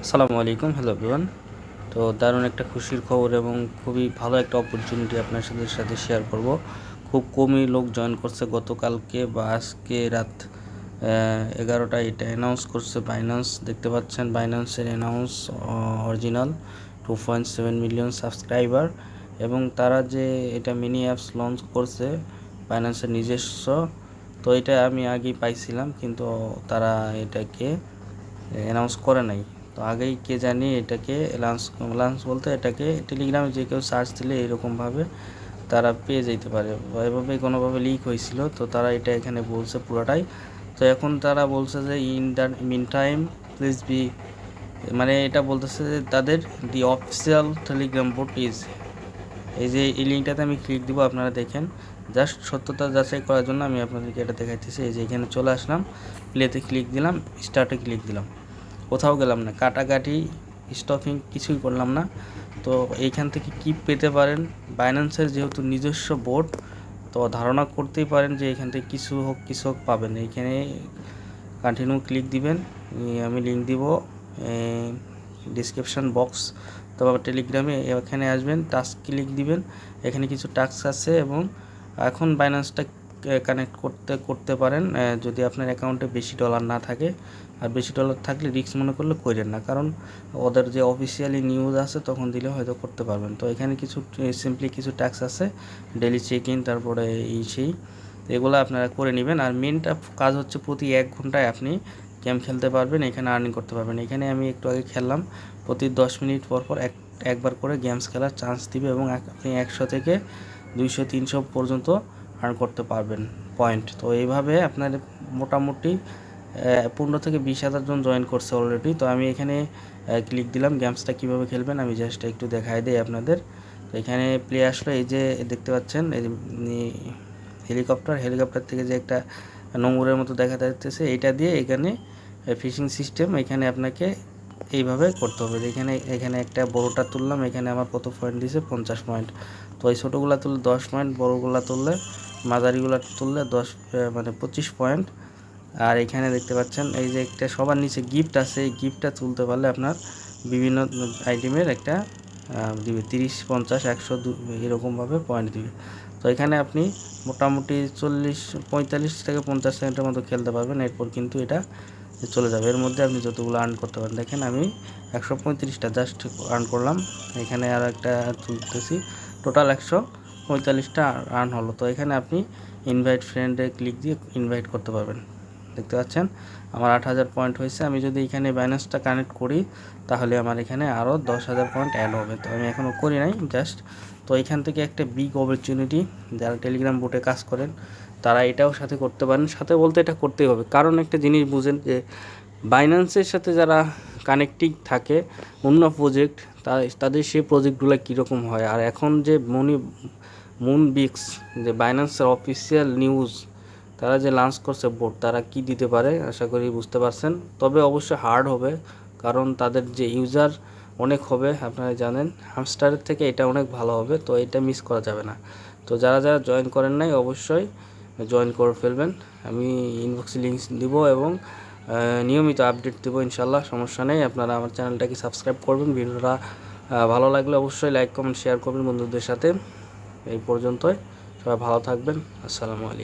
আসসালামু আলাইকুম, hello everyone. তো দারুণ একটা খুশির খবর এবং খুবই ভালো একটা অপরচুনিটি আপনার সাথে শেয়ার করব। খুব কমই লোক জয়েন করছে গতকালকে বা আজকে রাত 11টায় এটা অ্যানাউন্স করছে বাইন্যান্স। দেখতে পাচ্ছেন বাইন্যান্সের অ্যানাউন্স অরিজিনাল 2.7 মিলিয়ন সাবস্ক্রাইবার, এবং তারা যে এটা মিনি অ্যাপস লঞ্চ করছে বাইন্যান্সের নিজস্ব। তো এটা আমি আগেই পাইছিলাম, কিন্তু তারা এটাকে অ্যানাউন্স করে নাই। তো আগেই কে জানি এটাকে লঞ্চ লঞ্চ বলতে এটাকে টেলিগ্রামে যে কেউ সার্চ দিলে এরকমভাবে তারা পেয়ে যেতে পারে, বা এভাবে কোনোভাবে লিক হয়েছিল। তো তারা এটা এখানে বলছে পুরোটাই। তো এখন তারা বলছে যে in the mean time please be, মানে এটা বলতেছে যে তাদের the official Telegram bot is, এই যে এই লিঙ্কটাতে আমি ক্লিক দিব, আপনারা দেখেন। জাস্ট সত্যতা যাচাই করার জন্য আমি আপনাদেরকে এটা দেখাইতেছি। এই যে এখানে চলে আসলাম, প্লেতে ক্লিক দিলাম, স্টার্টে ক্লিক দিলাম, কোথাও গেলাম না, কাটাকাটি স্টপিং কিছুই করলাম না। তো এইখান থেকে কি পেতে পারেন, বাইন্যান্সের যেহেতু নিজস্ব বোর্ড, তো ধারণা করতেই পারেন যে এখান থেকে কিছু হোক পাবেন। এইখানে কন্টিনিউ ক্লিক দিবেন, আমি লিঙ্ক দিব ডিসক্রিপশান বক্স। তারপর টেলিগ্রামে এখানে আসবেন, টাস্ক ক্লিক দিবেন, এখানে কিছু টাস্ক আছে, এবং এখন বাইন্যান্সটা কানেক্ট করতে পারেন যদি আপনার অ্যাকাউন্টে বেশি ডলার না থাকে। আর বেশি ডলার থাকলে রিস্ক মনে করলে করেন না, কারণ ওদের যে অফিসিয়ালি নিউজ আছে তখন দিলে হয়তো করতে পারবেন। তো এখানে কিছু সিম্পলি কিছু টাস্ক আছে, ডেলি চেক ইন, তারপরে সেই এগুলো আপনারা করে নেবেন। আর মেনটা কাজ হচ্ছে প্রতি 1 ঘন্টায় আপনি গেম খেলতে পারবেন, এখানে আর্নিং করতে পারবেন। এখানে আমি একটু আগে খেললাম, প্রতি 10 মিনিট পর পর একবার করে গেমস খেলার চান্স দিবে, এবং আপনি 100 থেকে 200-300 পর্যন্ত আর্ন করতে পারবেন পয়েন্ট। তো এইভাবে আপনার মোটামুটি 15 থেকে 20 হাজার জন জয়েন করছে অলরেডি। তো আমি এখানে ক্লিক দিলাম, গেমসটা কীভাবে খেলবেন আমি জাস্ট একটু দেখাই দিই আপনাদের। তো এখানে প্লে আসলো, এই যে দেখতে পাচ্ছেন এই যে হেলিকপ্টার থেকে যে একটা নোংরের মতো দেখা যাচ্ছে, এইটা দিয়ে এখানে ফিশিং সিস্টেম এখানে আপনাকে এইভাবে করতে হবে। এখানে একটা বড়োটা তুললাম, এখানে আমার কত পয়েন্ট দিয়েছে, 50 পয়েন্ট। তো এই ছোটোগুলো তুললে 10 পয়েন্ট, বড়োগুলো তুললে মাঝারিগুলো তুললে 25 পয়েন্ট। আর এখানে দেখতে পাচ্ছেন এই যে একটা সবার নিচে গিফট আছে, এই গিফটটা তুলতে পারলে আপনার বিভিন্ন আইটেমের একটা দিবে 30, 50, 100 এরকমভাবে পয়েন্ট দিবে। তো এখানে আপনি মোটামুটি 45 থেকে 50 সেকেন্ডের মতো খেলতে পারবেন, এরপর কিন্তু এটা চলে যাবে। এর মধ্যে আপনি যতগুলো আর্ন করতে পারেন, দেখেন আমি 135টা জাস্ট আর্ন করলাম। এখানে আর একটা তুলতেছি, টোটাল 145টা আর্ন হলো। তো এখানে আপনি ইনভাইট ফ্রেন্ডে ক্লিক দিয়ে ইনভাইট করতে পারবেন। দেখতে পাচ্ছেন আমার 8,000 পয়েন্ট হয়েছে। আমি যদি এখানে বাইন্যান্সটা কানেক্ট করি তাহলে আমার এখানে আরও 10,000 পয়েন্ট অ্যাড হবে। তো আমি এখনও করি নাই, জাস্ট। তো এখান থেকে একটা বিগ অপরচুনিটি, যারা টেলিগ্রাম বোটে কাজ করেন তারা এটাও সাথে করতে পারেন। সাথে বলতে এটা করতেই হবে, কারণ একটা জিনিস বুঝেন যে বাইন্যান্সের সাথে যারা কানেক্টিং থাকে অন্য প্রজেক্ট, তাদের সেই প্রজেক্টগুলো কীরকম হয়। আর এখন যে মুনবিক্স, যে বাইন্যান্সের অফিসিয়াল নিউজ, তারা যে লঞ্চ করছে বোর্ড, তারা কি দিতে পারে আশা করি বুঝতে পারছেন। তবে অবশ্যই হার্ড হবে, কারণ তাদের যে ইউজার অনেক হবে, আপনারা জানেন হামস্টারের থেকে এটা অনেক ভালো হবে। তো এটা মিস করা যাবে না। তো যারা যারা জয়েন করেন নাই অবশ্যই জয়েন করে ফেলবেন। আমি ইনবক্সে লিঙ্ক দিব এবং নিয়মিত আপডেট দেবো ইনশাল্লাহ, সমস্যা নেই। আপনারা আমার চ্যানেলটাকে সাবস্ক্রাইব করবেন, ভিডিওটা ভালো লাগলে অবশ্যই লাইক কমেন্ট শেয়ার করবেন বন্ধুদের সাথে। এই পর্যন্তই, সবাই ভালো থাকবেন। আসসালামু আলাইকুম।